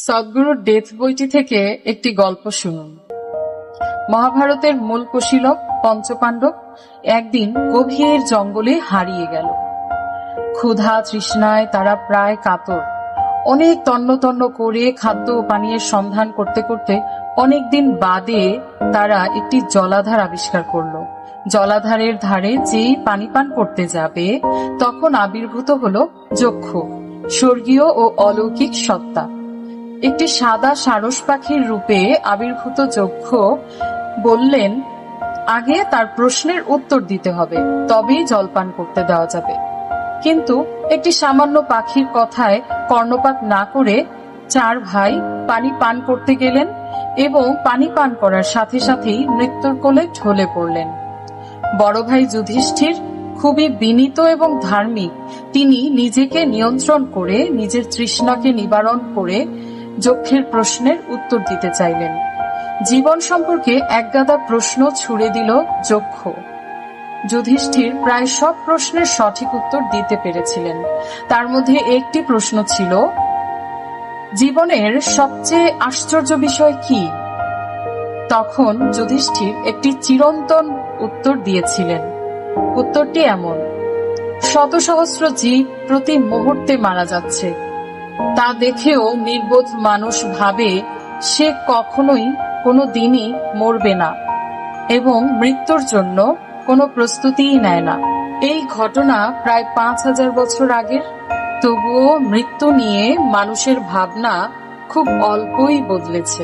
সদ্গুরুর death বইটি থেকে একটি গল্প শুনুন। মহাভারতের মূল কুশীলব পঞ্চপাণ্ডব একদিন গভীর জঙ্গলে হারিয়ে গেল। ক্ষুধা তৃষ্ণায় তারা প্রায় কাতর। অনেক তন্ন তন্ন করে খাদ্য ও পানীয়ের সন্ধান করতে করতে অনেকদিন বাদে তারা একটি জলাধার আবিষ্কার করলো। জলাধারের ধারে যেই পানি পান করতে যাবে তখন আবির্ভূত হলো যক্ষ, স্বর্গীয় ও অলৌকিক সত্তা। একটি সাদা সারস পাখির রূপে আবির্ভূত যক্ষ বললেন, আগে তার প্রশ্নের উত্তর দিতে হবে, তবেই জলপান করতে দেওয়া যাবে। কিন্তু একটি সামান্য পাখির কথায় কর্ণপাত না করে চার ভাই পানি পান করতে গেলেন এবং পানি পান করার সাথে সাথেই মৃত্যুর কোলে ঢলে পড়লেন। বড় ভাই যুধিষ্ঠির খুবই বিনীত এবং ধার্মিক। তিনি নিজেকে নিয়ন্ত্রণ করে নিজের তৃষ্ণাকে নিবারণ করে যক্ষের প্রশ্নের উত্তর দিতে চাইলেন। জীবন সম্পর্কে একগাদা প্রশ্ন ছুড়ে দিল যক্ষ। যুধিষ্ঠির প্রায় সব প্রশ্নের সঠিক উত্তর দিতে পেরেছিলেন। তার মধ্যে একটি প্রশ্ন ছিল, জীবনের সবচেয়ে আশ্চর্য বিষয় কি? তখন যুধিষ্ঠির একটি চিরন্তন উত্তর দিয়েছিলেন। উত্তরটি এমন, শত সহস্র জীব প্রতি মুহূর্তে মারা যাচ্ছে। তা দেখেও নির্বোধ মানুষ ভাবে সে কখনোই কোনো দিনই মরবে না এবং মৃত্যুর জন্য কোনো প্রস্তুতিই নেয় না। এই ঘটনা প্রায় 5000 বছর আগের। তবুও মৃত্যু নিয়ে মানুষের ভাবনা খুব অল্পই বদলেছে।